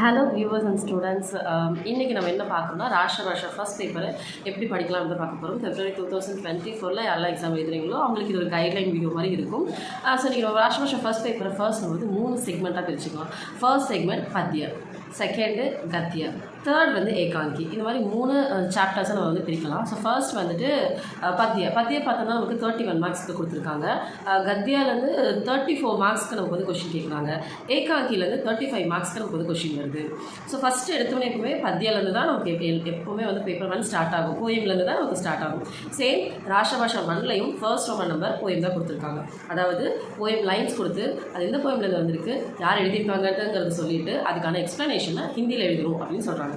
Hello viewers and students, இன்றைக்கி நம்ம என்ன பார்க்கணும்னா ராஷ்டிர பாஷா ஃபஸ்ட் பேப்பரை எப்படி படிக்கலாம் அப்படின்னு பார்க்க போகிறோம். February 2024 யாரெல்லாம் எக்ஸாம் எழுதுறீங்களோ அவங்களுக்கு இது ஒரு கைட்லைன் வீடியோ மாதிரி இருக்கும். ஸோ இன்றைக்கி நம்ம ராஷ்டிர பாஷா ஃபஸ்ட் பேப்பரை நம்ம வந்து 3 செக்மெண்ட்டாக பிரிச்சுக்கலாம். First segment Bhatia, second கத்தியா, third வந்து ஏகாங்கி. இந்த மாதிரி 3 சாப்டர்ஸை நம்ம வந்து பிரிக்கலாம். ஸோ ஃபர்ஸ்ட் வந்துட்டு பத்யா பார்த்தோம்னா நமக்கு 31 மார்க்ஸ்க்கு கொடுத்துருக்காங்க. கத்தியாலேருந்து 34 மார்க்ஸ்க்கு நமக்கு வந்து கொஷின் கேட்குறாங்க. ஏகாங்கிலேருந்து 35 மார்க்ஸ்க்கு நமக்கு வந்து கொஷின் வருது. ஸோ ஃபஸ்ட்டு எடுத்தோன்னே எப்பவுமே பத்யாலேருந்து தான் நமக்கு எப்போவுமே வந்து பேப்பர் 1 ஸ்டார்ட் ஆகும். போயம்லேருந்து தான் நமக்கு ஸ்டார்ட் ஆகும். சேம் ராஷ்டிர பாஷா 1லையும் ஃபர்ஸ்ட் ரோமன் நம்பர் போயம் தான் கொடுத்துருக்காங்க. அதாவது போயம் லைன்ஸ் கொடுத்து அது எந்த போயம்லேருந்து வந்திருக்கு, யார் எழுதியிருக்காங்கிறத சொல்லிட்டு அதுக்கான எக்ஸ்ப்ளனேஷனை ஹிந்தியில் எழுதணும் அப்படின்னு சொல்கிறாங்க.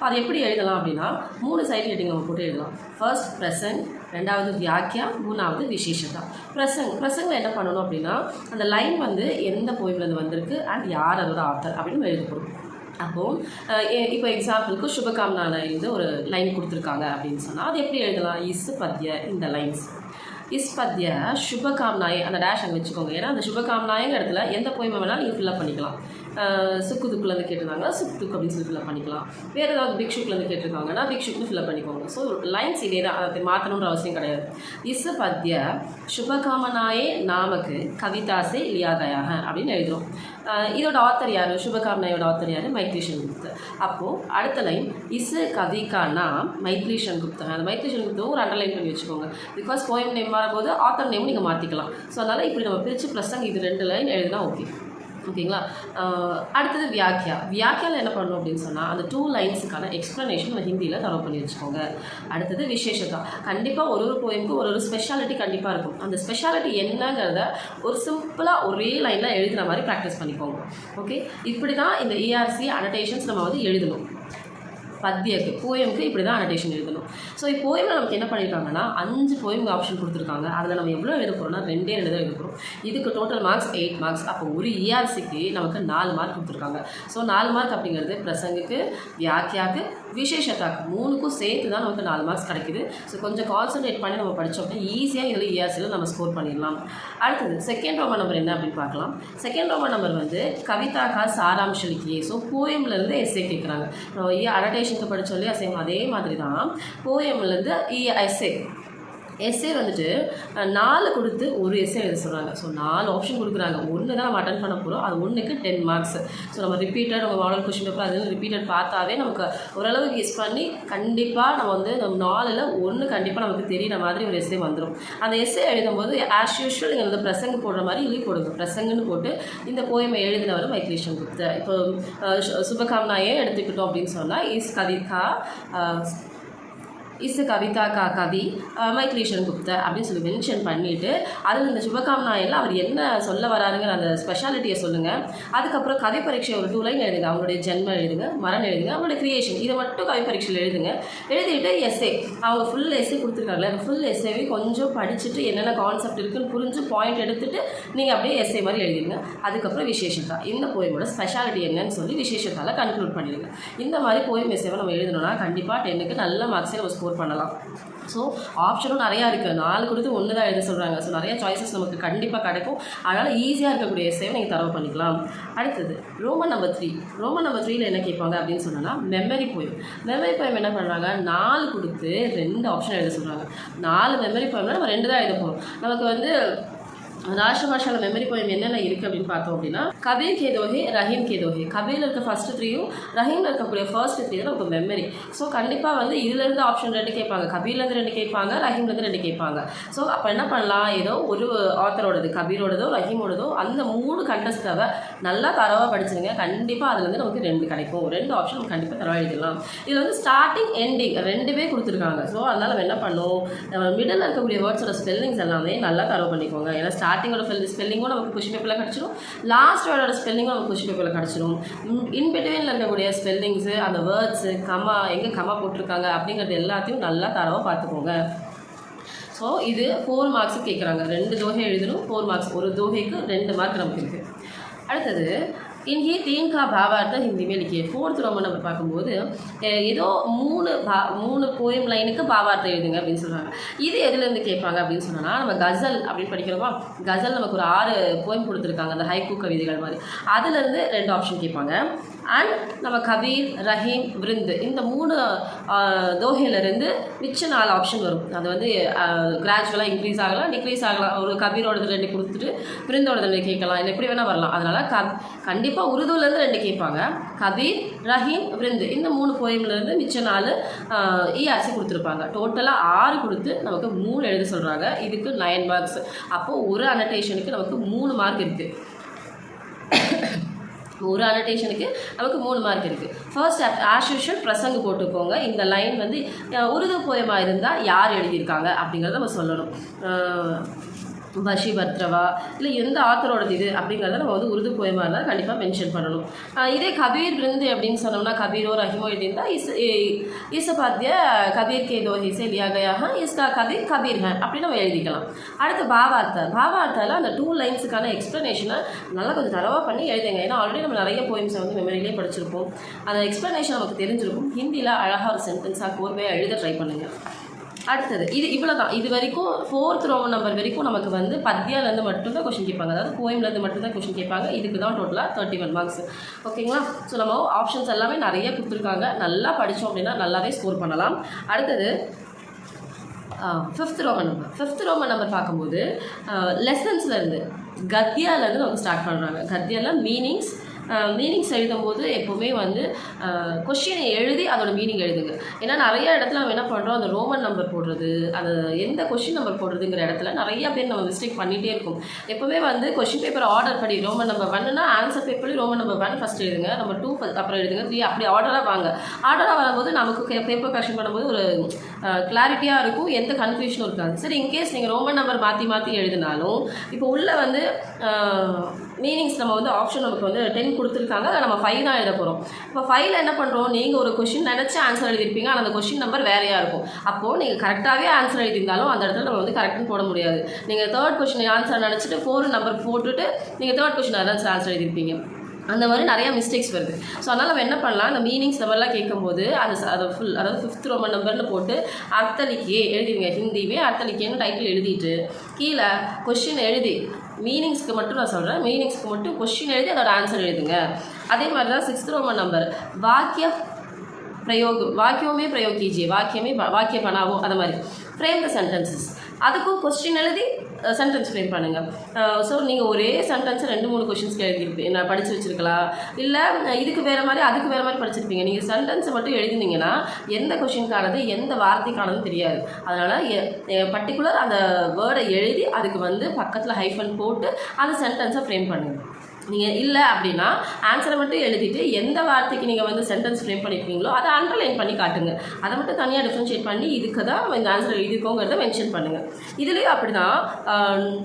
அது எப்படி எழுதலாம் அப்படின்னா 3 சைட் ஹெட்டிங் நம்ம போட்டு எழுதலாம். ஃபர்ஸ்ட் பிரசங், ரெண்டாவது வியாக்கியா, மூணாவது விசேஷதா. பிரசங்கில் என்ன பண்ணணும் அப்படின்னா அந்த லைன் வந்து எந்த போயம்லேருந்து வந்திருக்கு அண்ட் யார் அதோட ஆத்தர் அப்படின்னு எழுதப்படும். அப்போது இப்போ எக்ஸாம்பிளுக்கு சுபகாம்னாலேருந்து ஒரு லைன் கொடுத்துருக்காங்க அப்படின்னு சொன்னால் அது எப்படி எழுதலாம்? இஸ் பத்ய இந்த லைன்ஸ் இஸ் பத்ய சுபகாம்னாயே, அந்த டேஷ் அங்கே வச்சுக்கோங்க. ஏன்னா அந்த சுபகாம்னாயங்கிற இடத்துல எந்த போயமை வேணாலும் நீங்கள் ஃபில்அப் பண்ணிக்கலாம். சுக்கு துக்குலேருந்து கேட்டிருந்தாங்கன்னா சுக் துக் அப்படின்னு சொல்லி ஃபில்அப் பண்ணிக்கலாம். வேறு ஏதாவது பிக்ஷுக்குலேருந்து கேட்டிருக்காங்கன்னா பிக்ஷுக்குன்னு ஃபில்அப் பண்ணிக்கோங்க. ஸோ லைன்ஸ் இதே தான், அதை மாற்றணுன்ற அவசியம் கிடையாது. இஸ் பத்ய சுபகாமனாயே நாமக்கு கவிதாசே லியாகயாக அப்படின்னு எழுதுகிறோம். இதோட ஆத்தர் யார்? சுபகாமனாயோட ஆத்தர் யார்? மைத்ரீஷன் குப்தா. அப்போது அடுத்த லைன் இஸ் கவிகானா மைத்ரீஷன் குப்தா. அந்த மைத்ரீஷன் குப்தாவும் ஒரு அண்டர்லைன் பண்ணி வச்சுக்கோங்க. பிகாஸ் போயம் நேம் வரும்போது ஆத்தர் நேமும் நீங்கள் மாற்றிக்கலாம். ஸோ அதனால் இப்படி நம்ம பிரித்து ப்ளஸ் இது 2 லைன் எழுதுனா ஓகேங்களா. அடுத்தது வியாக்கியாவில் என்ன பண்ணணும் அப்படின்னு சொன்னால் அந்த 2 லைன்ஸுக்கான எக்ஸ்ப்ளனேஷன் நம்ம ஹிந்தியில் தரவு பண்ணி வச்சுக்கோங்க. அடுத்தது விசேஷதா. கண்டிப்பாக ஒரு போயமுக்கு ஒரு ஸ்பெஷாலிட்டி கண்டிப்பாக இருக்கும். அந்த ஸ்பெஷாலிட்டி என்னங்கிறத ஒரு சிம்பிளாக ஒரே லைனில் எழுதுகிற மாதிரி ப்ராக்டிஸ் பண்ணிக்கோங்க. ஓகே, இப்படி தான் இந்த ERC அனடேஷன்ஸ் நம்ம வந்து எழுதணும். பத்தியக்கு போயமுக்கு இப்படி தான் அனடேஷன் எழுதணும். ஸோ இப்போ போயமில் நமக்கு என்ன பண்ணியிருக்காங்கன்னா 5 போயம் ஆப்ஷன் கொடுத்துருக்காங்க. அதில் நம்ம எவ்வளோ எழுத போகிறோம்னா 2 தான் எழுத போகிறோம். இதுக்கு டோட்டல் மார்க்ஸ் 8 மார்க்ஸ். அப்போ ஒரு ERCக்கு நமக்கு 4 மார்க் கொடுத்துருக்காங்க. ஸோ 4 மார்க் அப்படிங்கிறது பிரசங்குக்கு, வியாக்கியாக்கு, விசேஷத்தாக்கு 3க்கும் சேர்த்து தான் நமக்கு 4 மார்க்ஸ் கிடைக்குது. ஸோ கொஞ்சம் கான்சன்ட்ரேட் பண்ணி நம்ம படித்தோம் அப்படின்னா ஈஸியாக இதில் ERCயில் நம்ம ஸ்கோர் பண்ணிடலாம். அடுத்தது செகண்ட் ரோமன் நம்பர் என்ன அப்படின்னு பார்க்கலாம். செகண்ட் ரோமன் நம்பர் வந்து கவிதாக்கா சாராம்ஷ லிக்கியே. ஸோ போயம்லேருந்து எஸ்ஏ கேட்குறாங்க. அனடேஷனுக்கு படித்தோம் இல்லையா, சேம் அதே மாதிரி தான் போயம்லேருந்து எஸ்ஏ வந்துட்டு 4 கொடுத்து ஒரு எஸ்ஏ எழுத சொல்கிறாங்க. ஸோ 4 ஆப்ஷன் கொடுக்குறாங்க. 1 தான் நம்ம அட்டன் பண்ண போகிறோம். அது 1க்கு 10 மார்க்ஸ். ஸோ நம்ம ரிப்பீட்டட் உங்கள் மாடல் கொஸ்டின் பேப்பர் அது ரிப்பீட்டட் பார்த்தாவே நமக்கு ஓரளவுக்கு கெஸ் பண்ணி கண்டிப்பாக நம்ம வந்து நம்ம 4ல் 1 கண்டிப்பாக நமக்கு தெரிகிற மாதிரி ஒரு எஸ்ஏ வந்துடும். அந்த எஸ்ஏ எழுதும்போது ஆஸ் யூஷுவல் நீங்கள் வந்து பிரசங்கு போடுற மாதிரி எழுதி போடுங்க. பிரசங்குன்னு போட்டு இந்த போயமை எழுதினவர் மைத்ரீஷன் குப்தா. இப்போ சுபகாம்னாயே எடுத்துக்கிட்டோம் அப்படின்னு சொன்னால் இஸ் கவிதா கா கவி மைத்ரீஷன் குப்தா அப்படின்னு சொல்லி மென்ஷன் பண்ணிவிட்டு அதில் இந்த சுபகாம்னாயில் அவர் என்ன சொல்ல வராருங்கிற அந்த ஸ்பெஷாலிட்டியை சொல்லுங்கள். அதுக்கப்புறம் கவி பரீட்சை ஒரு 2 லைன் எழுதுங்க. அவங்களுடைய ஜென்மம் எழுதுங்க, மரணம் எழுதுங்க, அவங்களுடைய கிரியேஷன் இதை மட்டும் கவி பரீட்சையில் எழுதுங்க. எழுதிட்டு எஸ்ஏ அவங்க ஃபுல் எஸ்ஏ கொடுத்துருக்காங்களே அந்த ஃபுல் எஸ்ஏவே கொஞ்சம் படிச்சுட்டு என்னென்ன கான்செப்ட் இருக்குன்னு புரிஞ்சு பாயிண்ட் எடுத்துகிட்டு நீங்கள் அப்படியே எஸ்ஏ மாதிரி எழுதிடுங்க. அதுக்கப்புறம் விசேஷத்தா இந்த போயமோட ஸ்பெஷாலிட்டி என்னன்னு சொல்லி விசேஷத்தால் கன்க்ளூட் பண்ணிடுங்க. இந்த மாதிரி போயம் எஸ்ஏவை நம்ம எழுதணும்னா கண்டிப்பாக 10க்கு நல்ல மார்க்ஸே நம்ம ஸ்கோர் பண்ணலாம். ஸோ ஆப்ஷனும் நிறையா இருக்குது. 4 கொடுத்து 1 தான் எழுத சொல்கிறாங்க. ஸோ நிறையா சாய்ஸஸ் நமக்கு கண்டிப்பாக கிடைக்கும். அதனால் ஈஸியாக இருக்கக்கூடிய எஸ்ஸையை நீங்கள் தரவு பண்ணிக்கலாம். அடுத்தது ரோமன் நம்பர் 3. ரோமன் நம்பர் 3ல் என்ன கேட்பாங்க அப்படின்னு சொன்னோன்னா மெமரி போயம் என்ன பண்ணுறாங்க, 4 கொடுத்து 2 ஆப்ஷன் எழுத சொல்கிறாங்க. 4 மெமரி போயம்னா நம்ம 2 தான் எழுத போகிறோம். நமக்கு வந்து ராஷ்டிர பாஷாவில் மெமரி போயம் என்னென்ன இருக்குது அப்படின்னு பார்த்தோம் அப்படின்னா கபீர் கே தோஹே, ரஹீம் கே தோஹே. கபீரில் இருக்க ஃபஸ்ட்டு 3யும் ரஹீமில் இருக்கக்கூடிய ஃபர்ஸ்ட் 3 தான் நமக்கு மெமரி. ஸோ கண்டிப்பாக வந்து இதிலேருந்து ஆப்ஷன் 2 கேட்பாங்க, கபீர்லேருந்து 2 கேட்பாங்க, ரஹீம்லேருந்து 2 கேட்பாங்க. ஸோ அப்போ என்ன பண்ணலாம், ஏதோ ஒரு ஆத்தரோடது கபீரோடதோ ரஹீமோடதோ அந்த 3 கண்டஸ்டாவை நல்லா தரவாக படிச்சுருங்க. கண்டிப்பாக அதுலேருந்து நமக்கு 2 கிடைக்கும். 2 ஆப்ஷன் நம்ம கண்டிப்பாக தரவாக எழுதிடலாம். இதில் வந்து ஸ்டார்டிங் எண்டிங் 2 கொடுத்துருக்காங்க. ஸோ அதனால் நம்ம என்ன பண்ணோம், மிடில் இருக்கக்கூடிய வேர்ட்ஸோட ஸ்பெல்லிங்ஸ் எல்லாமே நல்லா தரவு பண்ணிக்கோங்க. ஏன்னா ஸ்டார்டிங்கோட ஸ்பெல்லிங்கும் நமக்கு கொஸ்டின் பேப்பரில் கிடச்சிடும், லாஸ்ட் வேர்டோட ஸ்பெல்லிங்கும் நமக்கு கொஸ்டின் பேப்பரில் கிடச்சிடும். இன்பிட்வீனில் இருக்கக்கூடிய ஸ்பெல்லிங்ஸு, அந்த வேர்ட்ஸு, எங்கே கமா போட்டிருக்காங்க அப்படிங்கிறது எல்லாத்தையும் நல்லா தரவாக பார்த்துக்கோங்க. ஸோ இது 4 மார்க்ஸு கேட்குறாங்க. 2 தோகை எழுதணும், 4 மார்க்ஸ். ஒரு தோகைக்கு 2 மார்க் நமக்கு இருக்குது. அடுத்தது इन्हीं 3 का भावार्थ हिंदी में लिखिए. 4th रोमन नंबर பார்க்கும்போது ஏதோ 3 போயம் லைனுக்கு பாவார்த்தம் எழுதுங்க அப்படின்னு சொல்கிறாங்க. இது எதுலேருந்து கேட்பாங்க அப்படின்னு சொன்னோன்னா, நம்ம கசல் அப்படின்னு படிக்கிறோமா, கசல் நமக்கு ஒரு 6 போயம் கொடுத்துருக்காங்க, அந்த ஹைக்கூ கவிதைகள் மாதிரி. அதுலேருந்து 2 ஆப்ஷன் கேட்பாங்க. அண்ட் நம்ம கபீர், ரஹீம், விருந்து இந்த 3 தோஹையிலேருந்து மிச்ச 4 ஆப்ஷன் வரும். அது வந்து கிராஜுவலாக இன்க்ரீஸ் ஆகலாம், டிக்ரீஸ் ஆகலாம். ஒரு கபீரோடது 2 கொடுத்துட்டு விருந்தோடது 2 கேட்கலாம், இல்லை எப்படி வேணால் வரலாம். அதனால் கண்டிப்பாக உருதுலேருந்து 2 கேட்பாங்க. கபீர், ரஹீம், விருந்து இந்த 3 போயம்லேருந்து மிச்ச 4 ERC கொடுத்துருப்பாங்க. டோட்டலாக 6 கொடுத்து நமக்கு 3 எழுத சொல்கிறாங்க. இதுக்கு 9 மார்க்ஸ். அப்போது ஒரு அனடேஷனுக்கு நமக்கு 3 மார்க் இருக்குது. ஒரு அனடேஷனுக்கு நமக்கு 3 மார்க் இருக்குது. ஃபர்ஸ்ட் ஆஸ் யூஷுவல் பிரசங்கு போட்டுக்கோங்க. இந்த லைன் வந்து உருது போயமாக இருந்தால் யார் எழுதியிருக்காங்க அப்படிங்கிறத நம்ம சொல்லணும். பஷி பத்ரவா இல்லை எந்த ஆத்தரோடது இது அப்படிங்கிறத நம்ம வந்து உருது போயமாக இருந்தால் கண்டிப்பாக மென்ஷன் பண்ணணும். இதே கபீர் விருந்து அப்படின்னு சொன்னோம்னா கபீரோ ரஹீமோ எழுதியிருந்தால் ஈசபாத்திய கபீர் கே தோஹி சே லியா கயா ஹை இஸ்கா கபீர் கபீர் ஹை அப்படின்னு நம்ம எழுதிக்கலாம். அடுத்து பாவார்த்தாவில் அந்த 2 லைன்ஸுக்கான எக்ஸ்ப்ளனேஷனை நல்லா கொஞ்சம் தரவாக பண்ணி எழுதுங்க. ஏன்னா ஆல்ரெடி நம்ம நிறைய போயம்ஸை வந்து மெமரியிலே படிச்சிருப்போம். அந்த எக்ஸ்ப்ளனேஷன் நமக்கு தெரிஞ்சிருக்கும். ஹிந்தியில் அழகாக ஒரு சென்டென்ஸாக கோர்வையாக எழுத ட்ரை பண்ணுங்கள். அடுத்தது இவ்வளோ தான். இது வரைக்கும் 4th ரோமன் நம்பர் வரைக்கும் நமக்கு வந்து பத்தியாலேருந்து மட்டும்தான் கொஷின் கேட்பாங்க. அதாவது போயம்லேருந்து மட்டும்தான் கொஷின் கேட்பாங்க. இதுக்கு தான் டோட்டலாக 31 மார்க்ஸ். ஓகேங்களா? ஸோ நம்ம ஆப்ஷன்ஸ் எல்லாமே நிறைய கொடுத்துருக்காங்க. நல்லா படித்தோம் அப்படின்னா நல்லாவே ஸ்கோர் பண்ணலாம். அடுத்தது 5th ரோமன் நம்பர் பார்க்கும்போது லெசன்ஸ்லேருந்து கத்தியாலேருந்து நமக்கு ஸ்டார்ட் பண்ணுறாங்க. கத்தியாவில் மீனிங்ஸ் எழுதும்போது எப்போவுமே வந்து கொஷினை எழுதி அதோட மீனிங் எழுதுங்க. ஏன்னா நிறைய இடத்துல நம்ம என்ன பண்ணுறோம், அந்த ரோமன் நம்பர் போடுறது, அந்த எந்த கொஷின் நம்பர் போடுறதுங்கிற இடத்துல நிறைய பேர் நம்ம மிஸ்டேக் பண்ணிகிட்டே இருக்கும். எப்போவுமே வந்து கொஷின் பேப்பர் ஆர்டர் படி ரோமன் நம்பர் 1னா ஆன்சர் பேப்பர்லேயும் ரோமன் நம்பர் 1 ஃபஸ்ட் எழுதுங்க, நம்பர் 2 அப்புறம் எழுதுங்க, 3 அப்படி ஆர்டராக வாங்க. ஆர்டராக வரும்போது நமக்கு பேப்பர் கரெக்ஷன் பண்ணும்போது ஒரு கிளாரிட்டியாக இருக்கும், எந்த கன்ஃபியூஷனும் இருக்காது. சரி, இன்கேஸ் நீங்கள் ரோமன் நம்பர் மாற்றி எழுதினாலும் இப்போ உள்ள வந்து மீனிங்ஸ் நம்ம வந்து ஆப்ஷன் நமக்கு வந்து 10 கொடுத்துருக்காங்க. அதை நம்ம 5 தான் எழுத போகிறோம். இப்போ 5ல் என்ன பண்ணுறோம், நீங்கள் ஒரு கொஷின் நினச்சி ஆன்சர் எழுதியிருப்பீங்க, ஆனால் அந்த கொஷின் நம்பர் வேறையாக இருக்கும். அப்போது நீங்கள் கரெக்டாகவே ஆன்சர் எழுதியிருந்தாலும் அந்த இடத்துல நம்ம வந்து கரெக்டுன்னு போட முடியாது. நீங்கள் 3rd கொஷின் ஆன்சர் நினச்சிட்டு 4 நம்பர் போட்டுட்டு நீங்கள் 3rd கொஷின் ஆன்சர் எழுதியிருப்பீங்க. அந்த மாதிரி நிறையா மிஸ்டேக்ஸ் வருது. ஸோ அதனால் நம்ம என்ன பண்ணலாம், அந்த மீனிங்ஸ் நம்பர்லாம் கேட்கும்போது அதை ஃபுல், அதாவது 5th ரோமன் நம்பர்னு போட்டு அர்த்தலிக்கே எழுதிடுங்க. ஹிந்தியுமே அர்த்தலிக்கேன்னு டைட்டில் எழுதிட்டு கீழே கொஷின் எழுதி, மீனிங்ஸ்க்கு மட்டும் நான் சொல்கிறேன், மீனிங்ஸ்க்கு மட்டும் கொஷின் எழுதி அதோட ஆன்சர் எழுதுங்க. அதே மாதிரி தான் 6th ரோமன் நம்பர் வாக்கியமே பிரயோக் கீஜியே, வாக்கிய பனாவோ, அது மாதிரி ஃப்ரேம் த சென்டென்சஸ், அதுக்கும் கொஸ்டின் எழுதி சென்டென்ஸ் ஃப்ரேம் பண்ணுங்கள். ஸோ நீங்கள் ஒரே சென்டென்ஸை 2-3 கொஷின்ஸ்க்கு எழுதிருப்பீங்க, நான் படித்து வச்சுருக்கலாம், இல்லை இதுக்கு வேறு மாதிரி அதுக்கு வேறு மாதிரி படிச்சிருப்பீங்க. நீங்கள் சென்டென்ஸை மட்டும் எழுதினீங்கன்னா எந்த கொஷினுக்கானது எந்த வார்த்தைக்கானது தெரியாது. அதனால் பர்டிகுலர் அந்த வேர்டை எழுதி அதுக்கு வந்து பக்கத்தில் ஹைஃபன் போட்டு அந்த சென்டென்ஸை ஃப்ரேம் பண்ணுங்கள். நீங்கள் இல்லை அப்படின்னா ஆன்சரை மட்டும் எழுதிட்டு எந்த வார்த்தைக்கு நீங்கள் வந்து சென்டென்ஸ் ஃப்ரேம் பண்ணியிருக்கீங்களோ அதை அண்டர்லைன் பண்ணி காட்டுங்க. அதை மட்டும் தனியாக டிஃப்ரென்ஷியேட் பண்ணி இதுக்கு தான் இந்த ஆன்சர் எழுதியிருக்கோங்கிறத மென்ஷன் பண்ணுங்கள். இதுலேயும் அப்படி தான்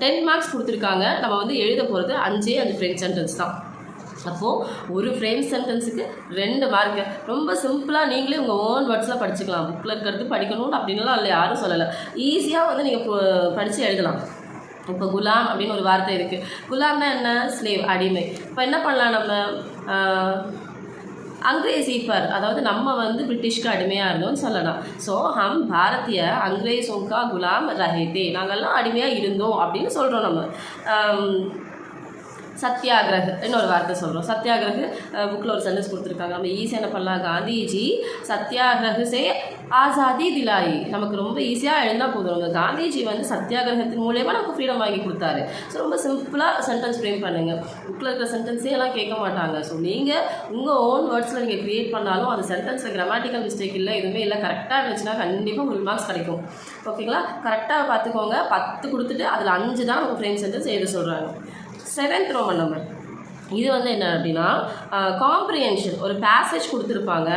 10 மார்க்ஸ் கொடுத்துருக்காங்க. நம்ம வந்து எழுத போகிறது 5 ஃப்ரேம் சென்டென்ஸ் தான். அப்போது ஒரு ஃப்ரேம் சென்டென்ஸுக்கு 2 மார்க்கு. ரொம்ப சிம்பிளாக நீங்களே உங்கள் ஓன் வேர்ட்ஸில் படிச்சுக்கலாம். புக்கில் இருக்கிறது படிக்கணும்னு அப்படின்லாம் இல்லை, யாரும் சொல்லலை. ஈஸியாக வந்து நீங்கள் படித்து எழுதலாம். இப்போ குலாம் அப்படின்னு ஒரு வார்த்தை இருக்குது. குலாம்னா என்ன, ஸ்லேவ், அடிமை. இப்போ என்ன பண்ணலாம், நம்ம अंग्रेजी पर अदावद நம்ம வந்து பிரிட்டிஷ்க்கு அடிமையாக இருந்தோம்னு சொல்லலாம். ஸோ ஹம் பாரதிய அங்கிரேசோங்கா குலாம் ரஹே நாங்கள்லாம் அடிமையாக இருந்தோம் அப்படின்னு சொல்கிறோம். நம்ம சத்தியாகிரக இன்னொரு வார்த்தை சொல்கிறோம். சத்தியாகிரக புக்கில் ஒரு சென்டென்ஸ் கொடுத்துருக்காங்க. நம்ம ஈஸியாக என்ன பண்ணலாம், காந்திஜி சத்தியாகிரக சே ஆசாதி திலாயி. நமக்கு ரொம்ப ஈஸியாக எழுந்தால் போதும். நம்ம காந்திஜி வந்து சத்தியாகிரகத்தின் மூலயமா நமக்கு ஃப்ரீடம் வாங்கி கொடுத்தாரு. ஸோ ரொம்ப சிம்பிளாக சென்டென்ஸ் ஃப்ரேம் பண்ணுங்கள். புக்கில் இருக்கிற சென்டென்ஸே எல்லாம் கேட்க மாட்டாங்க. ஸோ நீங்கள் உங்கள் ஓன் வேர்ட்ஸில் நீங்கள் க்ரியேட் பண்ணாலும் அந்த சென்டென்ஸில் கிராமட்டிக்கல் மிஸ்டேக் இல்லை, எதுவுமே இல்லை, கரெக்டாக இருந்துச்சுன்னா கண்டிப்பாக ஃபுல் மார்க்ஸ் கிடைக்கும். ஓகேங்களா? கரெக்டாக பார்த்துக்கோங்க. 10 கொடுத்துட்டு அதில் 5 தான் நமக்கு ஃப்ரேம் சென்டென்ஸ் எழுத சொல்கிறாங்க. 7th ரோமன் நம்பர் இது வந்து என்ன அப்படின்னா காம்ப்ரிஹென்ஷன். ஒரு பேசேஜ் கொடுத்துருப்பாங்க,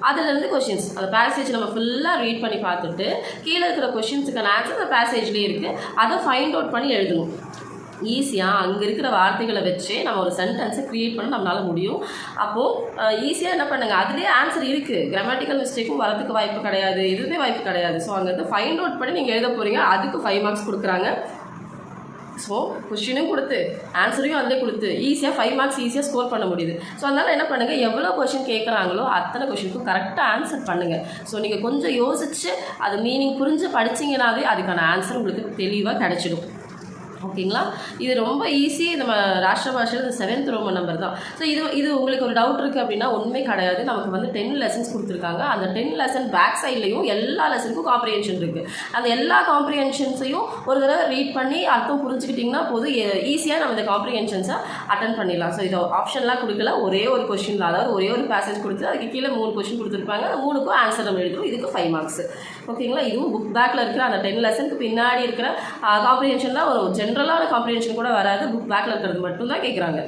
அதுலேருந்து கொஷின்ஸ். அந்த பேசேஜ் நம்ம ஃபுல்லாக ரீட் பண்ணி பார்த்துட்டு கீழே இருக்கிற கொஷின்ஸுக்கான ஆன்சர் அந்த பேசேஜ்லேயே இருக்குது, அதை ஃபைண்ட் அவுட் பண்ணி எழுதணும். ஈஸியாக அங்கே இருக்கிற வார்த்தைகளை வச்சு நம்ம ஒரு சென்டென்ஸை க்ரியேட் பண்ண நம்மளால் முடியும். அப்போது ஈஸியாக என்ன பண்ணுங்கள், அதுலேயே ஆன்சர் இருக்குது, கிராமட்டிக்கல் மிஸ்டேக்கும் வரதுக்கு வாய்ப்பு கிடையாது, எதுவுமே வாய்ப்பு கிடையாது. ஸோ அங்கேருந்து ஃபைண்ட் அவுட் பண்ணி நீங்கள் எழுத போகிறீங்க. அதுக்கு 5 மார்க்ஸ் கொடுக்குறாங்க. ஸோ கொஷினும் கொடுத்து ஆன்சரையும் அதிலே கொடுத்து ஈஸியாக 5 மார்க்ஸ் ஈஸியாக ஸ்கோர் பண்ண முடியுது. ஸோ அதனால் என்ன பண்ணுங்கள், எவ்வளோ கொஷின் கேட்குறாங்களோ அத்தனை கொஷினுக்கும் கரெக்டாக ஆன்சர் பண்ணுங்கள். ஸோ நீங்கள் கொஞ்சம் யோசித்து அது மீனிங் புரிஞ்சு படிச்சிங்கனாவே அதுக்கான ஆன்சர் உங்களுக்கு தெளிவாக கிடச்சிடும். ஓகேங்களா. இது ரொம்ப ஈஸி. நம்ம ராஷ்டிர பாஷையில் இந்த 7th ரோமன் நம்பர் தான். ஸோ இது உங்களுக்கு ஒரு டவுட் இருக்குது அப்படின்னா ஒன்றுமே கிடையாது. நமக்கு வந்து 10 லெசன்ஸ் கொடுத்துருக்காங்க. அந்த 10 லெசன் பேக் சைட்லையும் எல்லா லெசனுக்கும் காம்ப்ரிஹென்ஷன் இருக்குது. அந்த எல்லா காம்ப்ரிஹென்ஷன்ஸையும் ஒரு தடவை ரீட் பண்ணி அர்த்தம் புரிஞ்சுக்கிட்டிங்கன்னா போதும், ஈஸியாக நம்ம இந்த காம்ப்ரிஹென்ஷன்ஸை அட்டன் பண்ணிடலாம். ஸோ இதை ஆப்ஷன்லாம் கொடுக்கல, ஒரே ஒரு கொஸ்டின், அதாவது ஒரே ஒரு பேசேஜ் கொடுத்து அதுக்கு கீழே 3 கொஸ்டின் கொடுத்துருப்பாங்க. அந்த 3க்கும் ஆன்சர் நம்ம எழுதுறோம். இதுக்கு 5 மார்க்ஸ். ஓகேங்களா. இதுவும் புக் பேக்கில் இருக்கிற அந்த 10 லெசனுக்கு பின்னாடி இருக்கிற காம்ப்ரிஹென்ஷன் தான் ஒரு ஜென்ரலான காம்ப்ரிஹென்ஷன் கூட வராது. புக் பேக்கில் இருக்கிறது மட்டும்தான் கேட்குறாங்க.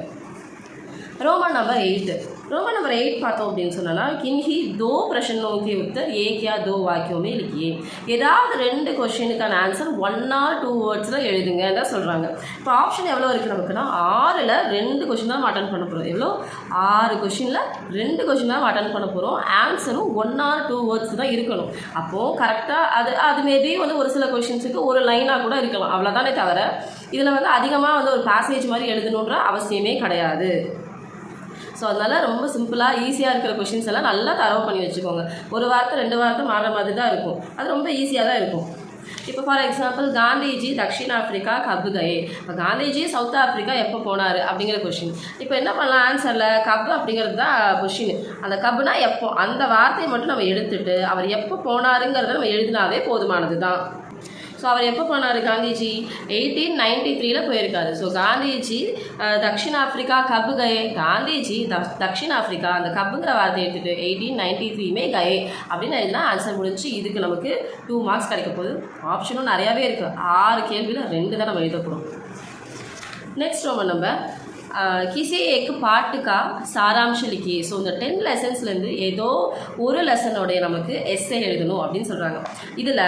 रोमन नंबर 8 रोमन नंबर 8 பார்த்தோம் அப்படின்னு சொன்னா किन्हीं दो प्रश्नों के उत्तर एक या दो वाक्यों में लिखिए. ஏதாவது 2 क्वेश्चनக்கான ஆன்சர் 1 or 2 வேர்ட்ஸ்ல எழுதுங்க தான் சொல்றாங்க. இப்போ ஆப்ஷன் எவ்வளவு இருக்கு நமக்குனா 6ல 2 क्वेश्चन தான் அட்டெண்ட் பண்ண போறோம். எவ்வளோ 6 क्वेश्चनல 2 क्वेश्चन தான் அட்டெண்ட் பண்ண போறோம். ஆன்சரும் 1 or 2 வேர்ட்ஸ் தான் இருக்கணும். அப்போ கரெக்ட்டா அது மேபி வந்து ஒரு சில क्वेश्चंसக்கு ஒரு லைனா கூட இருக்கலாம். அவ்வளவுதானே தவிர இதுல வந்து அதிகமா வந்து ஒரு பேசேஜ் மாதிரி எழுதணும்ன்ற அவசியமே கிடையாது. ஸோ அதனால் ரொம்ப சிம்பிளாக ஈஸியாக இருக்கிற கொஷின்ஸ் எல்லாம் நல்லா தரவு பண்ணி வச்சுக்கோங்க. ஒரு வார்த்தை 2 வார்த்தை மாற மாதிரி தான் இருக்கும். அது ரொம்ப ஈஸியாக தான் இருக்கும். இப்போ ஃபார் எக்ஸாம்பிள் காந்திஜி தக்ஷிண ஆஃப்ரிக்கா கப் கயே. இப்போ காந்திஜி சவுத் ஆஃப்ரிக்கா எப்போ போனார் அப்படிங்கிற கொஷின். இப்போ என்ன பண்ணலாம் ஆன்சரில் கப் அப்படிங்கிறது தான் கொஷின். அந்த கப்புனா எப்போ, அந்த வார்த்தையை மட்டும் நம்ம எடுத்துட்டு அவர் எப்போ போனாருங்கிறத நம்ம எழுதினாவே போதுமானது தான். ஸோ அவர் எப்போ போனார் காந்திஜி 1893 போயிருக்காரு. ஸோ காந்திஜி தக்ஷிண ஆஃப்ரிக்கா கப் கயே. காந்திஜி தக்ஷிண ஆஃப்ரிக்கா அந்த கப்புங்கிற வார்த்தையை எடுத்துகிட்டு 1893 கயே அப்படின்னு எழுதினா ஆன்சர் முடிஞ்சு. இதுக்கு நமக்கு 2 மார்க்ஸ் கிடைக்க போகுது. ஆப்ஷனும் நிறையாவே இருக்குது. 6 கேள்வியில் 2 தான் நம்ம எழுத போகிறோம். நெக்ஸ்ட் ரோமன் நம்பர் किसी एक पार्ट का सारांश लिखिए. ஸோ இந்த 10 லெசன்ஸ்லேருந்து ஏதோ ஒரு லெசனோடைய நமக்கு எஸ்ஸே எழுதணும் அப்படின்னு சொல்கிறாங்க. இதில்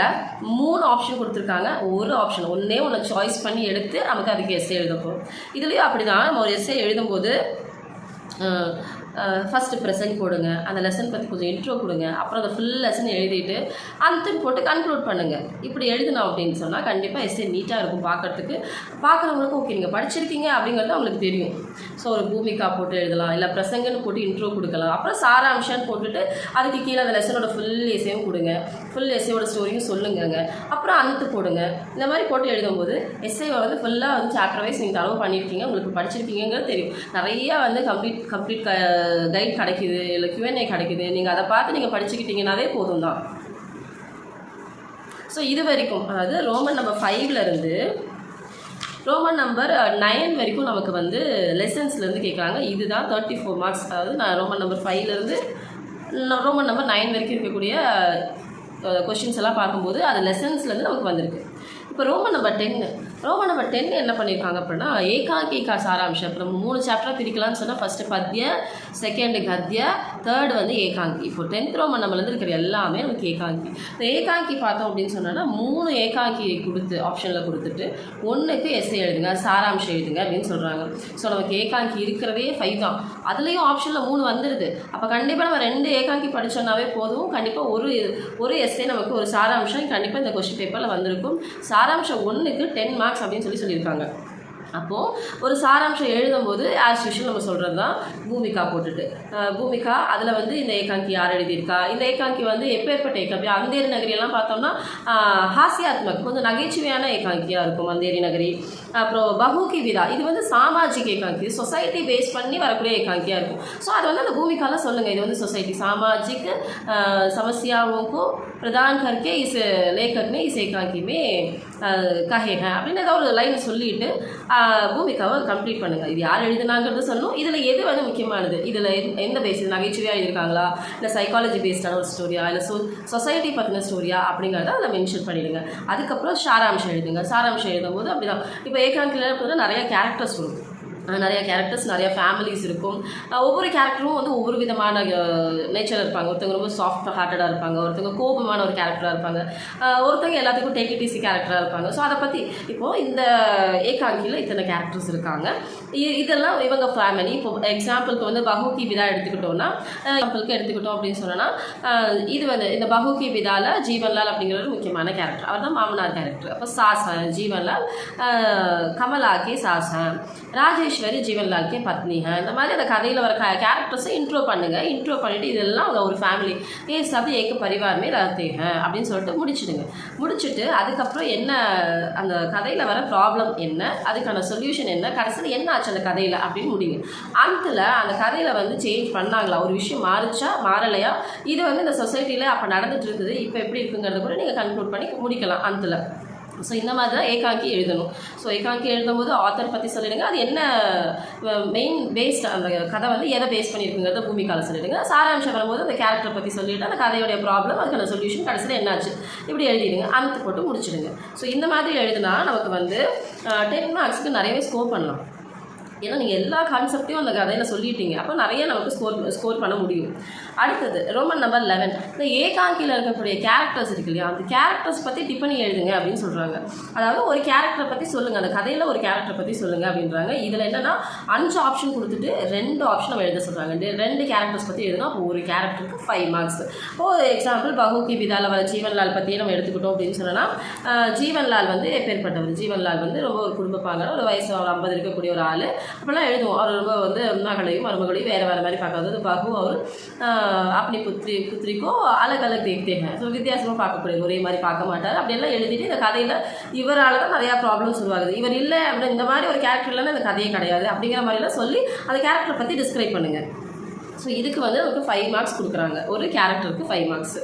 3 ஆப்ஷன் கொடுத்துருக்காங்க. ஒரு ஆப்ஷன் ஒன்றே சாய்ஸ் பண்ணி எடுத்து நமக்கு அதுக்கு எஸ்ஸே எழுத போகிறோம். இதுலேயும் அப்படி தான் நம்ம ஒரு எஸ்ஸே எழுதும்போது ஃபஸ்ட்டு ப்ரெசென்ட் போடுங்க, அந்த லெசன் பற்றி கொஞ்சம் இன்ட்ரோ கொடுங்க, அப்புறம் அந்த ஃபுல் லெசன் எழுதிட்டு அந்தன் போட்டு கன்க்ளூட் பண்ணுங்கள். இப்படி எழுதணும் அப்படின்னு சொன்னால் கண்டிப்பாக எஸ்ஸே நீட்டாக இருக்கும் பார்க்குறதுக்கு. பார்க்குறவங்களுக்கும் ஓகே நீங்கள் படிச்சிருக்கீங்க அப்படிங்கிறது அவங்களுக்கு தெரியும். ஸோ ஒரு பூமிகா போட்டு எழுதலாம், இல்லை பிரசங்கன்னு போட்டு இன்ட்ரோ கொடுக்கலாம், அப்புறம் சாராம்ஷான்னு போட்டுட்டு அதுக்கு கீழே அந்த லெசனோட ஃபுல் எஸ்ஸேவும் கொடுங்க, ஃபுல் எஸ்ஸேயோட ஸ்டோரியும் சொல்லுங்க, அப்புறம் அந்தத்து போடுங்க. இந்த மாதிரி போட்டு எழுதும்போது எஸ்ஸேவை வந்து ஃபுல்லாக வந்து சாப்டர் வைஸ் நீங்கள் தரவு பண்ணியிருக்கீங்க, உங்களுக்கு படிச்சிருக்கீங்கிறது தெரியும். நிறையா வந்து கம்ப்ளீட் கைட் கிடைக்குது, இல்லை Q&A கிடைக்குது. நீங்கள் அதை பார்த்து நீங்கள் படிச்சுக்கிட்டீங்கன்னாவே போதும் தான். ஸோ இது வரைக்கும் அதாவது ரோமன் நம்பர் 5லேருந்து ரோமன் நம்பர் 9 வரைக்கும் நமக்கு வந்து லெசன்ஸ்லேருந்து கேட்குறாங்க. இதுதான் 34 மார்க்ஸ். அதாவது நான் ரோமன் நம்பர் 5லேருந்து ரோமன் நம்பர் 9 வரைக்கும் இருக்கக்கூடிய கொஷின்ஸ் எல்லாம் பார்க்கும்போது அது லெசன்ஸ்லேருந்து நமக்கு வந்திருக்கு. இப்போ ரோமன் நம்பர் 10 என்ன பண்ணியிருக்காங்க அப்படின்னா ஏகாங்கி கா சாராம்சம். இப்போ நம்ம 3 சாப்டராக பிரிக்கலாம்னு சொன்னால் ஃபஸ்ட்டு பத்ய, செகண்டு கத்ய, தேர்டு வந்து ஏகாங்கி. இப்போ 10th ரோமன் நம்மளேருந்து இருக்கிற எல்லாமே நமக்கு ஏகாங்கி. இந்த ஏகாங்கி பார்த்தோம் அப்படின்னு சொன்னால் 3 ஏகாங்கி கொடுத்து ஆப்ஷனில் கொடுத்துட்டு 1க்கு எஸ்ஸே எழுதுங்க, சாராம்சம் எழுதுங்க அப்படின்னு சொல்கிறாங்க. ஸோ நமக்கு ஏகாங்கி இருக்கிறதே 5 தான். அதுலேயும் ஆப்ஷனில் 3 வந்துடுது. அப்போ கண்டிப்பாக நம்ம 2 ஏகாங்கி படித்தோன்னாவே போதும். கண்டிப்பாக ஒரு எஸ்ஸே நமக்கு ஒரு சாராம்சம் கண்டிப்பாக இந்த கொஸ்டின் பேப்பரில் வந்திருக்கும். சாராம்சம் 1க்கு 10 மார்க்ஸ் அப்படின்னு சொல்லியிருக்காங்க. அப்போது ஒரு சாராம்சம் எழுதும்போது ஆஸ் யூஷுவல் நம்ம சொல்கிறது தான் பூமிகா போட்டுட்டு பூமிகா அதில் வந்து இந்த ஏகாங்கி யார் எழுதியிருக்கா, இந்த ஏகாங்கி வந்து எப்பேற்பட்ட ஏகாங்கி. அந்தேரி நகரியெல்லாம் பார்த்தோம்னா ஹாஸ்யாத்மக் கொஞ்சம் நகைச்சுவையான ஏகாங்கியாக இருக்கும் அந்தேரி நகரி. அப்புறம் பகுகி விதா இது வந்து சாமாஜிக் ஏகாங்கி, சொசைட்டி பேஸ் பண்ணி வரக்கூடிய ஏகாங்கியாக இருக்கும். ஸோ அது வந்து அந்த பூமிக்கால சொல்லுங்கள் இது வந்து சொசைட்டி சாமாஜிक समस्याओं को प्रदान करके इस लेखक ने इस एकांकी में कहे हैं அப்படின்னு ஏதாவது ஒரு லைன் சொல்லிட்டு பூமிக்காவை கம்ப்ளீட் பண்ணுங்கள். இது யார் எழுதுனாங்கிறது சொல்லணும். இதில் எது வந்து முக்கியமானது, இதில் எந்த பேஸ் நகைச்சுவையாக எழுதியிருக்காங்களா, இல்லை சைக்காலஜி பேஸ்டான ஒரு ஸ்டோரியா, இல்லை சொசைட்டி பற்றின ஸ்டோரியா அப்படிங்கிறத அதை மென்ஷன் பண்ணிடுங்க. அதுக்கப்புறம் சாராம்சம் எழுதுங்க. சாராம்சம் எழுதும்போது அப்படி தான். இப்போ ஏகாங்கில் பார்த்தீங்கன்னா நிறையா கேரக்டர்ஸ் வரும், நிறையா கேரக்டர்ஸ், நிறையா ஃபேமிலிஸ் இருக்கும். ஒவ்வொரு கேரக்டரும் வந்து ஒவ்வொரு விதமான நேச்சர் இருப்பாங்க. ஒருத்தவங்க ரொம்ப சாஃப்ட் ஹார்ட்டடாக இருப்பாங்க, ஒருத்தவங்க கோபமான ஒரு கேரக்டராக இருப்பாங்க, ஒருத்தவங்க எல்லாத்துக்கும் டேக் இட் ஈஸி கேரக்டராக இருப்பாங்க. ஸோ அதை பற்றி இப்போது இந்த ஏகாங்கியில் இத்தனை கேரக்டர்ஸ் இருக்காங்க. இதெல்லாம் இவங்க ஃபேமிலி. இப்போ எக்ஸாம்பிளுக்கு வந்து பகுகி விதா எடுத்துக்கிட்டோன்னா அப்படின்னு சொன்னால் இது வந்து இந்த பகுகி விதாவில் ஜீவன்லால் அப்படிங்கிற ஒரு முக்கியமான கேரக்டர். அவர் தான் மாமனார் கேரக்டர். அப்போ சாஸ் ஜீவன்லால், கமலாக்கி சாஸ், ராஜேஷ் ராஜேஸ்வரி ஜீவன்லால் கே பத்னி இந்த மாதிரி அந்த கதையில் வர கேரக்டர்ஸை இன்ட்ரோ பண்ணுங்கள். இன்ட்ரோ பண்ணிவிட்டு இதெல்லாம் அவங்க ஒரு ஃபேமிலி सब एक परिवार में रहते हैं அப்படின்னு சொல்லிட்டு முடிச்சுட்டு அதுக்கப்புறம் என்ன அந்த கதையில் வர ப்ராப்ளம் என்ன, அதுக்கான சொல்யூஷன் என்ன, கடைசியில் என்ன ஆச்சு அந்த கதையில் அப்படின்னு முடிங்க. அந்த கதையில் வந்து சேஞ்ச் பண்ணாங்களா, ஒரு விஷயம் மாறிச்சா மாறலையா, இது வந்து இந்த சொசைட்டியில் அப்போ நடந்துட்டு இருக்குது, இப்போ எப்படி இருக்குங்கிறத கூட நீங்கள் கன்க்ளூட் பண்ணி முடிக்கலாம் அந்தில். ஸோ இந்த மாதிரி தான் ஏகாங்கி எழுதணும். ஸோ ஏகாங்கி எழுதும்போது ஆத்தர் பற்றி சொல்லிடுங்க, அது என்ன மெயின் பேஸ்ட், அந்த கதை வந்து எதை பேஸ் பண்ணியிருக்குங்கிறத பூமிக்கால சொல்லிடுங்க. சாராம்சம் வரும்போது அந்த கேரக்டர் பற்றி சொல்லிவிட்டு அந்த கதையோடைய ப்ராப்ளம், அதுக்கான சொல்யூஷன், கடைசியில் என்னாச்சு இப்படி எழுதிடுங்க. அந்த போட்டு முடிச்சிடுங்க. ஸோ இந்த மாதிரி எழுதுனா நமக்கு வந்து 10 மார்க்ஸுக்கு நிறையவே ஸ்கோர் பண்ணலாம். ஏன்னா நீங்கள் எல்லா கான்செப்டையும் அந்த கதையில் சொல்லிட்டீங்க, அப்போ நிறைய நமக்கு ஸ்கோர் பண்ண முடியும். அடுத்தது ரோமன் நம்பர் 11. இந்த ஏகாங்கியில் இருக்கக்கூடிய கேரக்டர்ஸ் இருக்கு இல்லையா, அந்த கேரக்டர்ஸ் பற்றி டிப்பனி எழுதுங்க அப்படின்னு சொல்கிறாங்க. அதாவது ஒரு கேரக்டரை பற்றி சொல்லுங்கள், அந்த கதையில் ஒரு கேரக்டரை பற்றி சொல்லுங்கள் அப்படின்றாங்க. இதில் என்னென்னா 5 ஆப்ஷன் கொடுத்துட்டு 2 ஆப்ஷன் நம்ம எழுத சொல்கிறாங்க. 2 கேரக்டர்ஸ் பற்றி எழுதணும். அப்போ ஒரு கேரக்டருக்கு 5 மார்க்ஸ். இப்போது எக்ஸாம்பிள் பஹு கி பிதால வர ஜீவன்லால் பற்றியே நம்ம எடுத்துக்கிட்டோம் அப்படின்னு சொன்னால், ஜீவன்லால் வந்து எப்பேற்பட்டவர், ஜீவன்லால் வந்து ரொம்ப ஒரு குடும்பப்பாங்க, ஒரு வயசு 50 இருக்கக்கூடிய ஒரு ஆள் அப்படிலாம் எழுதுவோம். அவர் ரொம்ப வந்து மகளையும் மருமகளையும் வேறு மாதிரி பார்க்காது. பஹு அவர் அப்படி புத்திரிக்கோ அலக் அலக் தேக்தேங்க, ஸோ வித்தியாசமாக பார்க்கக்கூடிய, ஒரே மாதிரி பார்க்க மாட்டார். அப்படியெல்லாம் எழுதிட்டு இந்த கதையில் இவரால் தான் நிறையா ப்ராப்ளம்ஸ் உருவாகுது, இவர் இல்லை அப்படின்னு இந்த மாதிரி ஒரு கேரக்டர் இல்லைன்னா இந்த கதையே கிடையாது அப்படிங்கிற மாதிரிலாம் சொல்லி அந்த கேரக்டரை பற்றி டிஸ்கிரைப் பண்ணுங்கள். ஸோ இதுக்கு வந்து நமக்கு 5 மார்க்ஸ் கொடுக்குறாங்க, ஒரு கேரக்டருக்கு 5 மார்க்ஸ்.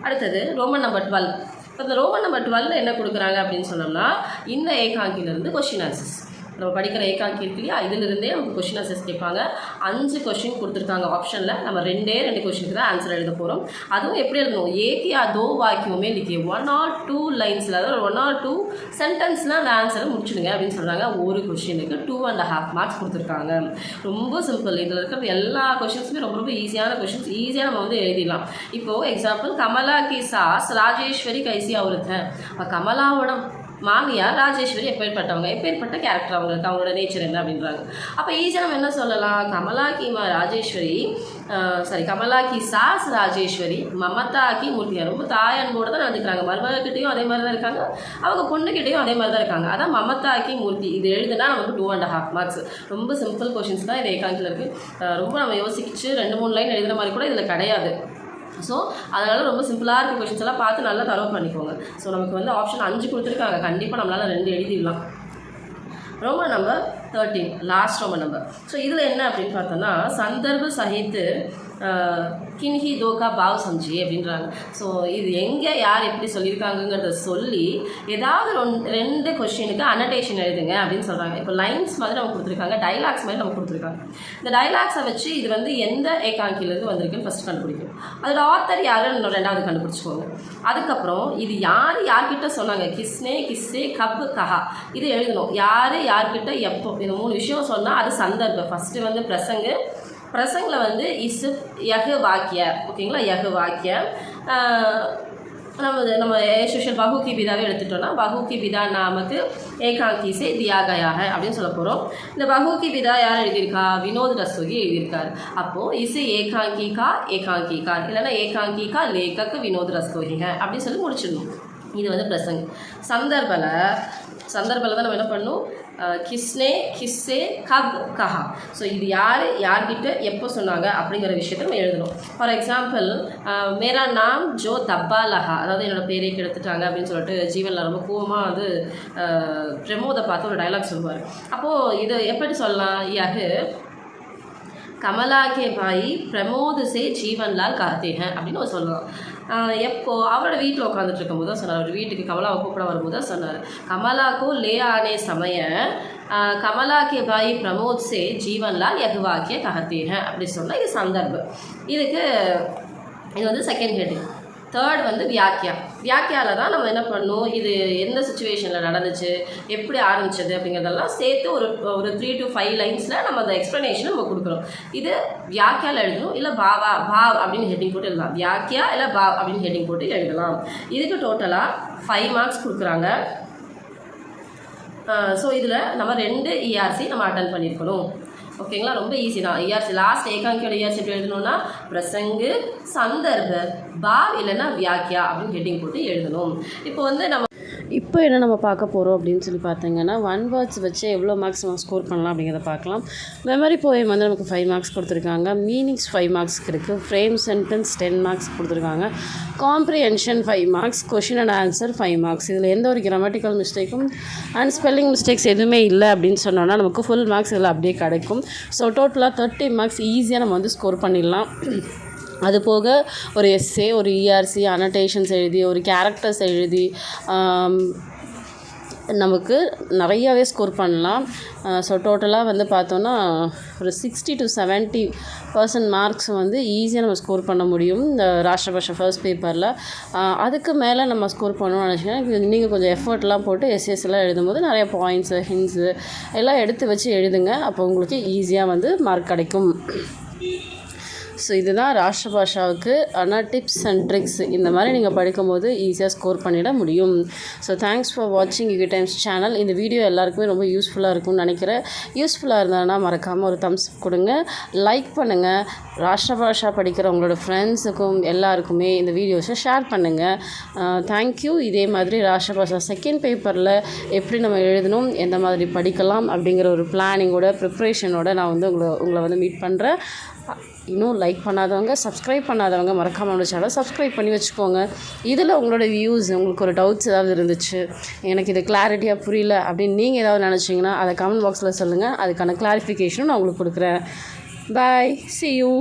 அடுத்தது ரோமன் நம்பர் 12. இப்போ இந்த ரோமன் நம்பர் 12 என்ன கொடுக்குறாங்க அப்படின்னு சொன்னோம்னா, இந்த ஏகாங்கிலிருந்து கொஸ்டின் ஆன்சர்ஸ் நம்ம படிக்கிற ஏகாங்கி இருக்கு இல்லையா, இதிலிருந்தே நமக்கு கொஸ்டின் ஆன்சர்ஸ் கேட்பாங்க. 5 கொஸ்டின் கொடுத்துருக்காங்க ஆப்ஷனில். நம்ம 2 கொஸ்டினுக்கு தான் ஆன்சர் எழுத போகிறோம். அதுவும் எப்படி எழுதணும், ஏகியா 2 வாக்கியமே லிக்கி 1 or 2 லைன்ஸில், அதாவது 1 or 2 சென்டென்ஸில் அந்த ஆன்சரை முடிச்சுடுங்க அப்படின்னு சொல்கிறாங்க. ஒரு கொஸ்டினுக்கு 2.5 மார்க்ஸ் கொடுத்துருக்காங்க. ரொம்ப சிம்பிள். இதில் இருக்கிற எல்லா கொஸ்டின்ஸுமே ரொம்ப ரொம்ப ஈஸியான கொஸ்டின்ஸ், ஈஸியாக நம்ம வந்து எழுதிடலாம். இப்போது எக்ஸாம்பிள் கமலா கி சாஸ் ராஜேஸ்வரி கைசி அவருத்தேன். இப்போ கமலாவோட மாமியார் ராஜேஸ்வரி எப்பேற்பட்ட கேரக்டர், அவங்களோட நேச்சர் என்ன அப்படின்றாங்க. அப்போ ஈஸியாக நம்ம என்ன சொல்லலாம், கமலா கி சாஸ் ராஜேஸ்வரி மமதா கி மூர்த்தியா, ரொம்ப தாயன்போடு தான் நடந்துக்கிறாங்க. மருமகிட்டையும் அதே மாதிரி தான் இருக்காங்க, அவங்க பொண்ணுக்கிட்டையும் அதே மாதிரி தான் இருக்காங்க. அதான் மமதா கி மூர்த்தி. இது எழுதுனா நமக்கு 2.5 மார்க்ஸ். ரொம்ப சிம்பிள் கொஷின்ஸ் தான் இது ஏகாங்கில் இருக்குது. ரொம்ப நம்ம யோசிச்சு 2-3 லைன் எழுதுகிற மாதிரி கூட இதில் கிடையாது. ஸோ அதனால் ரொம்ப சிம்பிளாக இருக்க கொஷின்ஸ் எல்லாம் பார்த்து நல்லா தரவு பண்ணிக்கோங்க. ஸோ நமக்கு வந்து ஆப்ஷன் 5 கொடுத்துருக்காங்க, கண்டிப்பாக நம்மளால் 2 எழுதிடலாம். Roman number 13, last Roman number. So இதில் என்ன அப்படின்னு பார்த்தோன்னா, சந்தர்ப சகித்து கின்ஹி தோக்கா பாவ் சம்ஜி அப்படின்றாங்க. ஸோ இது எங்கே யார் எப்படி சொல்லியிருக்காங்கங்கிறத சொல்லி ஏதாவது 2 கொஸ்டினுக்கு அனடேஷன் எழுதுங்க அப்படின்னு சொல்கிறாங்க. இப்போ லைன்ஸ் மாதிரி நம்ம கொடுத்துருக்காங்க, டைலாக்ஸ் மாதிரி நம்ம கொடுத்துருக்காங்க. இந்த டைலாக்ஸை வச்சு இது வந்து எந்த ஏகாங்கிலேருந்து வந்திருக்குன்னு ஃபஸ்ட் கண்டுபிடிக்கணும். அதோட ஆத்தர் யாருன்னு 2வது கண்டுபிடிச்சிக்கோங்க. அதுக்கப்புறம் இது யார்கிட்ட சொன்னாங்க, கிஸ்னே கிஸ்ஸே கப் கஹா, இது எழுதணும். யார்கிட்ட எப்போ, இந்த 3 விஷயம் சொன்னால் அது சந்தர்ப்பம். ஃபஸ்ட்டு வந்து பிரசங்கில் வந்து யகு வாக்கிய, ஓகேங்களா, யகு வாக்கிய. நம்ம யூஷுவல் பஹு கி பிதாவே எடுத்துட்டோம்னா, பஹு கி பிதா நாமக்கு ஏகாங்கி சே தியா கயா ஹை அப்படின்னு சொல்ல போகிறோம். இந்த பஹு கி பிதா யார் எழுதியிருக்கா, வினோத் ரஸ்தோகி எழுதியிருக்கார். அப்போது இசு ஏகாங்கி கா இல்லைன்னா ஏகாங்கி கா லேகக் வினோத் ரஸ்தோகி ஹை அப்படின்னு சொல்லி முடிச்சிடணும். இது வந்து பிரசங். சந்தர்ப்பத்தில் தான் நம்ம என்ன பண்ணணும், கிஸ்னே கிஸ்ஸே கப் கஹா. ஸோ இது யார்கிட்ட எப்போ சொன்னாங்க அப்படிங்கிற விஷயத்தை நம்ம எழுதணும். ஃபார் எக்ஸாம்பிள், மேரா நாம் ஜோ தப்பா லஹா, அதாவது என்னோடய பேரை கெடுத்துட்டாங்க அப்படின்னு சொல்லிட்டு ஜீவனில் ரொம்ப கோவமாக வந்து பிரமோதை பார்த்து ஒரு டைலாக் சொல்லுவார். அப்போது இது எப்படி சொல்லலாம், யகு கமலா கே பாய் பிரமோத் சே ஜீவன்லால் காத்தே ஹை அப்படின்னு சொல்லலாம். எப்போ அவரோட வீட்டில் உட்காந்துட்டு இருக்கும்போது தான் சொன்னார், அவர் வீட்டுக்கு கமலாவை கூப்பிட வரும்போது தான் சொன்னார், கமலாக்கோ லே ஆனே சமய கமலா கே பாய் பிரமோத் சே ஜீவன்லால் யகுவாக்கிய கஹத்தே ஹை அப்படி சொன்னால் இது சந்தர்ப்பம். இது வந்து செகண்ட் ஹெட்டிங். தேர்ட் வந்து வியாக்கியாவில் தான் நம்ம என்ன பண்ணணும், இது எந்த சுச்சுவேஷனில் நடந்துச்சு, எப்படி ஆரம்பிச்சது அப்படிங்கிறதெல்லாம் சேர்த்து ஒரு 3 to 5 லைன்ஸில் நம்ம அந்த எக்ஸ்ப்ளனேஷன் நம்ம கொடுக்குறோம். இது வியாக்கியாவில் எழுதணும், இல்லை பாவ் அப்படின்னு ஹெட்டிங் போட்டு எழுதலாம். வியாக்கியா இல்லை பாவ் அப்படின்னு ஹெட்டிங் போட்டு எழுதலாம். இதுக்கு டோட்டலாக 5 மார்க்ஸ் கொடுக்குறாங்க. ஸோ இதில் நம்ம 2 ERC நம்ம அட்டன் பண்ணியிருக்கணும். ஓகேங்களா, ரொம்ப ஈஸி தான். ERC லாஸ்ட் ஏகாங்கியோட ERC எப்படி எழுதணும்னா, பிரசங்கு சந்தர்ப்ப பாவ் இல்லைன்னா வியாக்கியா அப்படின்னு ஹெட்டிங் போட்டு எழுதணும். இப்போ வந்து நம்ம இப்போ என்ன நம்ம பார்க்க போகிறோம் அப்படின்னு சொல்லி பார்த்தீங்கன்னா, 1 வேர்ட்ஸ் வச்சு எவ்வளோ மார்க்ஸ் நம்ம ஸ்கோர் பண்ணலாம் அப்படிங்கிறத பார்க்கலாம். மெமரி போயம் வந்து நமக்கு 5 மார்க்ஸ் கொடுத்துருக்காங்க. மீனிங்ஸ் 5 மார்க்ஸ்க்கு இருக்குது. ஃப்ரேம் சென்டென்ஸ் 10 மார்க்ஸ் கொடுத்துருக்காங்க. Comprehension 5 marks. Question and answer 5 marks. இதில் எந்த ஒரு கிராமட்டிக்கல் மிஸ்டேக்கும் அண்ட் ஸ்பெல்லிங் மிஸ்டேக்ஸ் எதுவுமே இல்லை அப்படின்னு சொன்னோன்னா நமக்கு ஃபுல் மார்க்ஸ் இதில் அப்படியே கிடைக்கும். ஸோ டோட்டலாக 30 மார்க்ஸ் ஈஸியாக நம்ம வந்து ஸ்கோர் பண்ணிடலாம். அது போக ஒரு எஸ்ஸே, ஒரு இஆர்சி, அனோட்டேஷன்ஸ் எழுதி, ஒரு கேரக்டர்ஸ் எழுதி நமக்கு நிறையாவே ஸ்கோர் பண்ணலாம். ஸோ டோட்டலாக வந்து பார்த்தோன்னா ஒரு 60 to 70% மார்க்ஸ் வந்து ஈஸியாக நம்ம ஸ்கோர் பண்ண முடியும் இந்த ராஷ்டிரபாஷா ஃபர்ஸ்ட் பேப்பரில். அதுக்கு மேலே நம்ம ஸ்கோர் பண்ணணும்னு நினச்சிங்கன்னா நீங்கள் கொஞ்சம் எஃபர்ட்லாம் போட்டு எஸ்எஸ்லாம் எழுதும்போது நிறைய பாயிண்ட்ஸு, ஹிண்ட்ஸு எல்லாம் எடுத்து வச்சு எழுதுங்க. அப்போ உங்களுக்கு ஈஸியாக வந்து மார்க் கிடைக்கும். ஸோ இதுதான் ராஷ்டிரபாஷாவுக்கு ஆனால் டிப்ஸ் அண்ட் ட்ரிக்ஸ் இந்த மாதிரி நீங்கள் படிக்கும்போது ஈஸியாக ஸ்கோர் பண்ணிட முடியும். ஸோ தேங்க்ஸ் ஃபார் வாட்சிங் யூகே டைம்ஸ் சேனல். இந்த வீடியோ எல்லாருக்குமே ரொம்ப யூஸ்ஃபுல்லாக இருக்கும்னு நினைக்கிறேன். யூஸ்ஃபுல்லாக இருந்தாங்கன்னா மறக்காமல் ஒரு தம்ஸ் கொடுங்க, லைக் பண்ணுங்கள். ராஷ்டிரபாஷா படிக்கிற உங்களோட ஃப்ரெண்ட்ஸுக்கும் எல்லாருக்குமே இந்த வீடியோஸை ஷேர் பண்ணுங்கள். தேங்க்யூ. இதே மாதிரி ராஷ்டிரபாஷா செகண்ட் பேப்பரில் எப்படி நம்ம எழுதணும், எந்த மாதிரி படிக்கலாம் அப்படிங்கிற ஒரு பிளானிங்கோட ப்ரிப்ரேஷனோட நான் வந்து உங்களை வந்து மீட் பண்ணுறேன். இன்னும் லைக் பண்ணாதவங்க, சப்ஸ்கிரைப் பண்ணாதவங்க மறக்காமல் நம்மளோட சேனலை சப்ஸ்கிரைப் பண்ணி வச்சுக்கோங்க. இதில் உங்களோட வியூஸ், உங்களுக்கு ஒரு டவுட்ஸ் ஏதாவது இருந்துச்சு, எனக்கு இது கிளாரிட்டியாக புரியல அப்படின்னு நீங்கள் ஏதாவது நினச்சிங்கன்னா அதை கமெண்ட் பாக்ஸில் சொல்லுங்கள். அதுக்கான கிளாரிஃபிகேஷனும் நான் உங்களுக்கு கொடுக்குறேன். பாய், see you.